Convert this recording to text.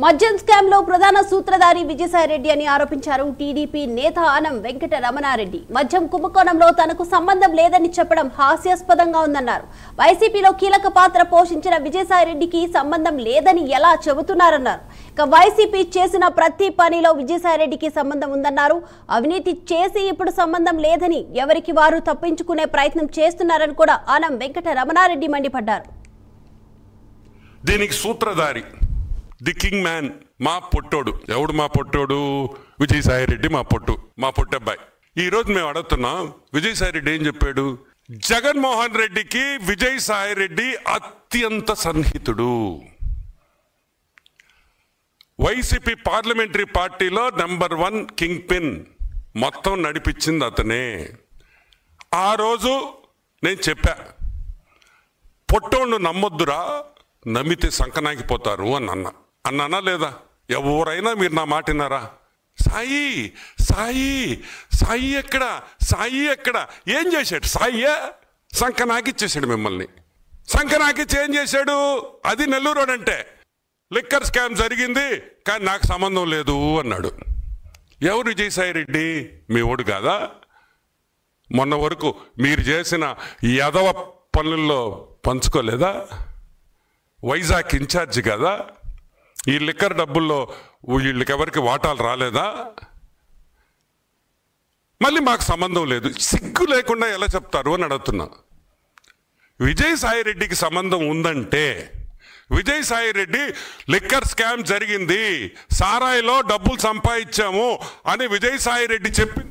మద్యం స్కామ్ లో ప్రధాన సూత్రధారి విజయసాయిరెడ్డి అని ఆరోపించారు టీడీపీ నేత ఆనం వెంకట రమణారెడ్డి. మద్యం కుంభకోణంలో తనకు సంబంధం లేదని చెప్పడం హాస్యాస్పదంగా ఉందన్నారు. వైసీపీలో కీలక పాత్ర పోషించిన విజయసాయిరెడ్డికి సంబంధం లేదని ఎలా చెబుతున్నారన్నారు. ఇక వైసీపీ చేసిన ప్రతి పనిలో విజయసాయిరెడ్డికి సంబంధం ఉందన్నారు. అవినీతి చేసి ఇప్పుడు సంబంధం లేదని ఎవరికి వారు తప్పించుకునే ప్రయత్నం చేస్తున్నారని కూడా ఆనం వెంకట రమణారెడ్డి మండిపడ్డారు. దీనికి సూత్రధారి ది కింగ్ మ్యాన్ మా పొట్టోడు. ఎవడు మా పొట్టోడు? విజయసాయిరెడ్డి మా పొట్టబ్బాయి. ఈరోజు మేము అడుగుతున్నాం, విజయసాయిరెడ్డి ఏం చెప్పాడు? జగన్మోహన్ రెడ్డికి విజయసాయిరెడ్డి అత్యంత సన్నిహితుడు. వైసీపీ పార్లమెంటరీ పార్టీలో నెంబర్ 1 కింగ్ పిన్, మొత్తం నడిపించింది అతనే. ఆ రోజు నేను చెప్పా, పొట్టోళ్ళు నమ్మొద్దురా, నమ్మితే సంకనాగిపోతారు అన్నానా లేదా? ఎవరైనా మీరు నా మాట విన్నారా? సాయి సాయి సాయి ఎక్కడ, సాయి ఎక్కడ? ఏం చేశాడు? సాయి సంకనాగిచ్చేసాడు మిమ్మల్ని. సంకనాగిచ్చి ఏం చేశాడు? అది నెల్లూరు అంటే లిక్కర్ స్కామ్ జరిగింది కానీ నాకు సంబంధం లేదు అన్నాడు. ఎవరు విజయసాయిరెడ్డి? మీ ఓడు కాదా? మొన్న వరకు మీరు చేసిన యదవ పనుల్లో పంచుకోలేదా? వైజాగ్ ఇన్ఛార్జ్ కదా? ఈ లిక్కర్ డబ్బుల్లో వీళ్ళకెవరికి వాటాలు రాలేదా? మళ్ళీ మాకు సంబంధం లేదు, సిగ్గు లేకుండా ఎలా చెప్తారు అని అడుగుతున్నా. విజయసాయిరెడ్డికి సంబంధం ఉందంటే, విజయసాయిరెడ్డి లిక్కర్ స్కామ్ జరిగింది, సారాయిలో డబ్బులు సంపాదించాము అని విజయసాయిరెడ్డి చెప్పి